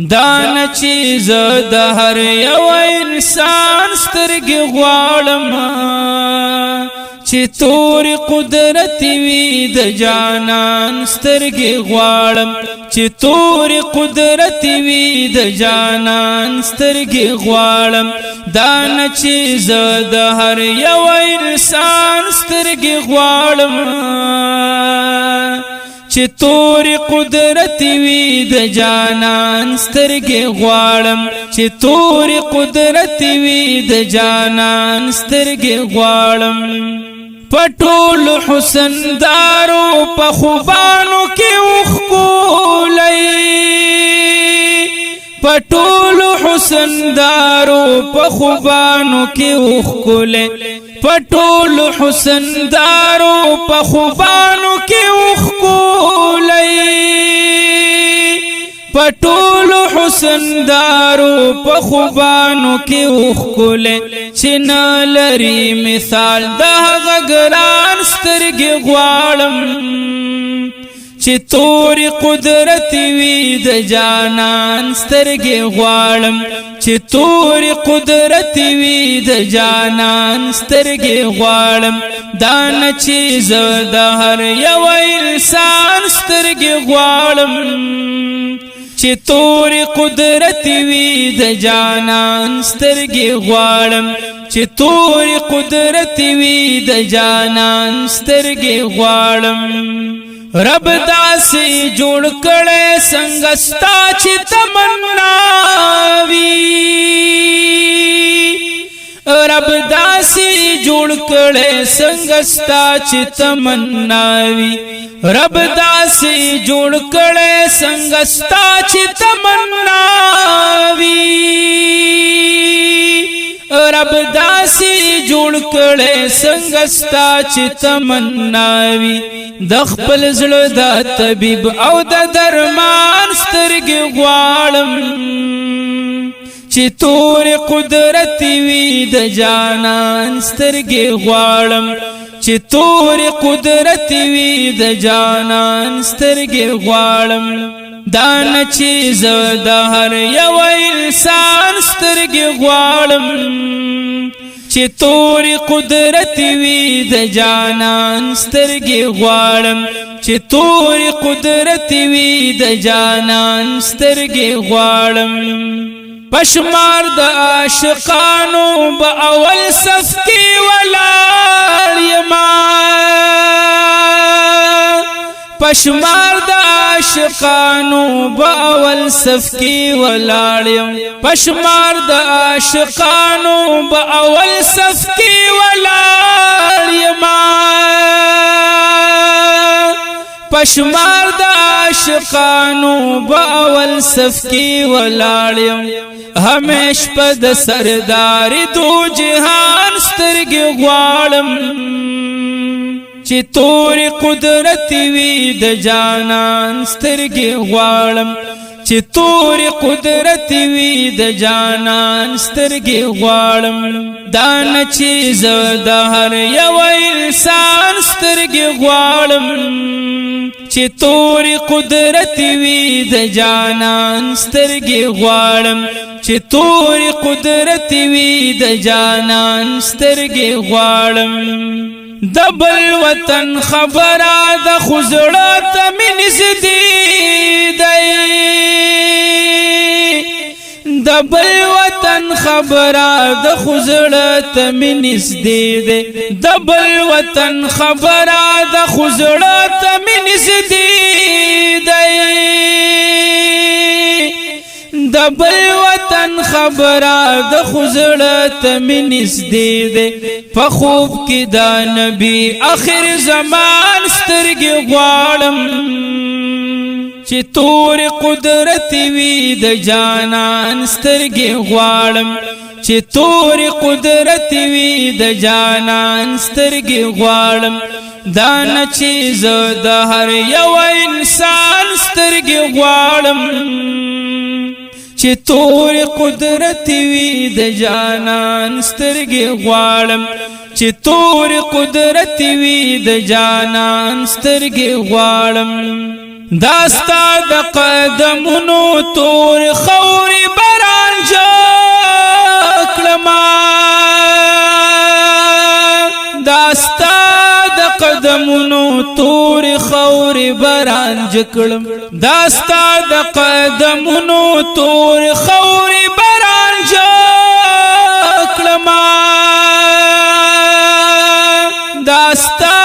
دان چیز د هر یو انسان سترګې غواړم چې تور قدرت وي د جانان سترګې غواړم چې تور قدرت وي د جانان سترګې غواړم دان چیز د هر یو انسان سترګې غواړم چې تور قدرت وي د جانان سترګې غواړم چې تور قدرت وي د جانان سترګې غواړم پټول حسن دارو په خوبانو کې وښکولئ پټول حسن دارو په خوبانو کې وښکولئ پټول حسن دارو په خوبانو کې وښکولئ پټول حسن دارو په خوبانو کې وښکولئ چې نه لري مثال د هغه ګران سترګې غواړم چې تور قدرت وي د جانان سترګې غواړم چې تور قدرت وي د جانان سترګې غواړم دان چیز د هر یو انسان سترګې غواړم چې تور قدرت وي د جانان سترګې غواړم چې تور قدرت وي د جانان سترګې غواړم رب داسې جوړ کړې څنګه ستا چې تمنا وي رب داسې جوړ کړې څنګه ستا چې تمنا وي رب داسې جوړ کړې څنګه ستا چې تمنا وي رب داسې جوړ کړې څنګه ستا چې تمنا وي د خپل زړه د طبيب او د درمان سترګې غواړم چې تور قدرت وي د جانان سترګې غواړم چې تور قدرت وي د جانان سترګې غواړم دان چیز د هر یو انسان سترګې غواړم چې تور قدرت وي د جانان سترګې غواړم چې تور قدرت وي د جانان سترګې غواړم پشمار د عاشقانو به اول صف کې ولاړ یما پشمار د عاشقانو به اول صف کې ولاړ یم پشمار د عاشقانو به اول صف کې ولاړ یم پشمار د عاشقانو به اول صف کې ولاړ یم همیش په د سردار دو جهان سترګې غواړم چې تور قدرت وي د جانان سترګې غواړم چې تور قدرت وي د جانان سترګې غواړم دان چیز د هر یو انسان سترګې غواړم چې تور قدرت وي د جانان سترګې غواړم چې تور قدرت وي د جانان سترګې غواړم دبل وطن خبره د خزړه ته مې نږدې دی دبل وطن خبره د خزړه ته مې نږدې دی دبل وطن خبره د خزړه ته مې نږدې دی دبل وطن خبره د خزړه ته مې نږدې دی په خوب کې د نبی آخر زمان سترګې غواړم چې تور قدرت وي د جانان سترګې غواړم چې تور قدرت وي د جانان سترګې غواړم دان چیز د هر یو انسان سترګې غواړم چې تور قدرت وي د جانان سترګې غواړم چې تور قدرت وي د جانان سترګې غواړم داستا د قدمونو تور خوري باران جکړما داستا د قدمونو تور خوري باران جکړم داستا د قدمونو تور خوري باران جکړما داستا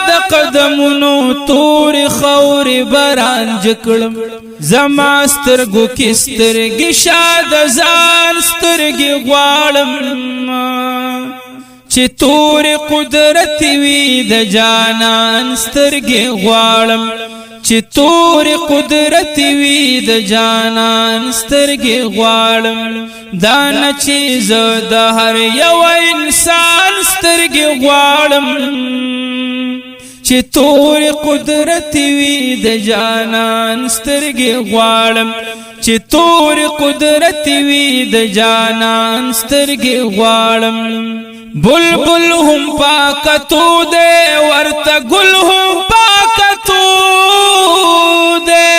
د قدمونو تور خوري باران جکړم زما سترګو کې سترګې شاد ځان سترګې غواړم چې تور قدرت وي د جانان سترګې غواړم چې تور قدرت وي د جانان سترګې غواړم دا نه چې زه د هر یو انسان سترګې غواړم چې تور قدرت وي د جانان سترګې غواړم چې تور قدرت وي د جانان سترګې غواړم بلبل هم پاکتو دے ورته گل هم پاکتو دے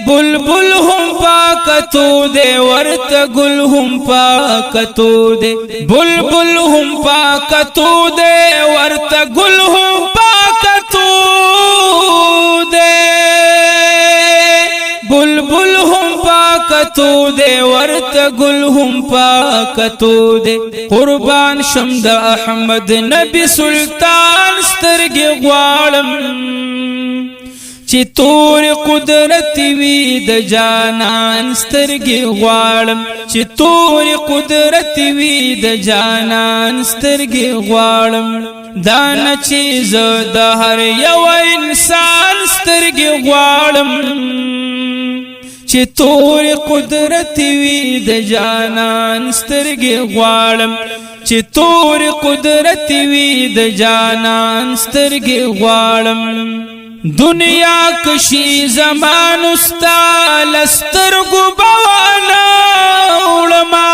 بلبل هم پاکتو دے ورته گل هم پاکتو دے بلبل هم پاکتو دے ورته گل هم پاکتو دے بلبل هم پاکتو دے ورته گل هم پاکتو دے قربان شم د احمد نبی سلطان سترګې غواړم چې تور قدرت وي د جانان سترګې غواړم چې تور قدرت وي د جانان سترګې غواړم دا نه چې زه د هر یو انسان سترګې غواړم چې تور قدرت وي د جانان سترګې غواړم چې تور قدرت وي د جانان سترګې غواړم دنیا کشي زمان استا لسترګو بوانا علما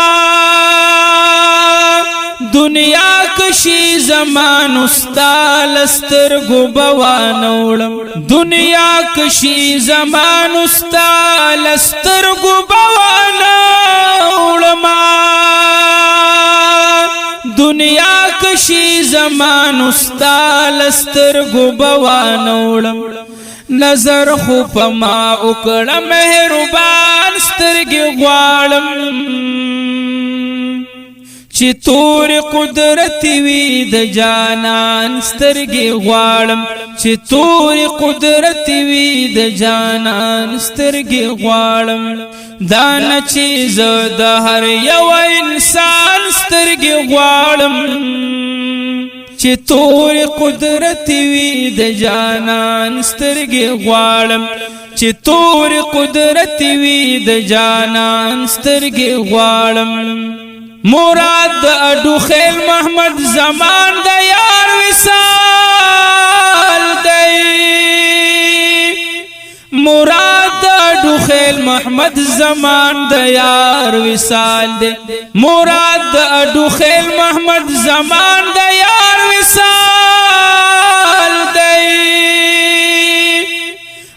دنیا کشي زمان استا لسترګو بوانا دنیا کشي زمان استا لسترګو بوانا علما دنیا کشي زمان استا لسترګو بوانا نظر خو پما وکړه مهربان سترګې غواړم چې تور قدرت وي د جانان سترګې غواړم چې تور قدرت وي د جانان سترګې غواړم دا نه چې زه د هر یو انسان سترګې غواړم چې تور قدرت وي د جانان سترګې غواړم چې تور قدرت وي د جانان سترګې غواړم مراد د اډو خیل محمد زمان د یار وصال دی مراد د اډو خیل محمد زمان د یار وصال دی مراد د اډو خیل محمد زمان د یار وصال دی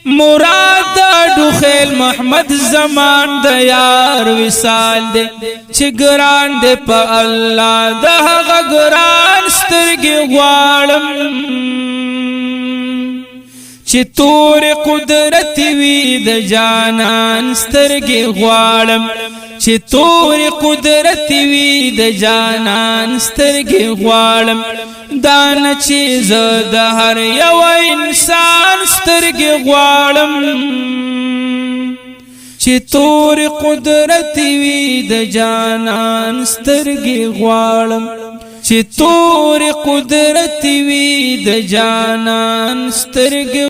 مراد د اډو خیل محمد زمان د یار وصال دی چې ګران دی په الله د هغه ګران سترګې غواړم چې تور قدرت وي د جانان سترګې غواړم چې تور قدرت وي د جانان سترګې غواړم دا نه چې زه د هر یو انسان سترګې غواړم چې تور قدرت وي د جانان سترګې غواړم چې تور قدرت وي د جانان سترګې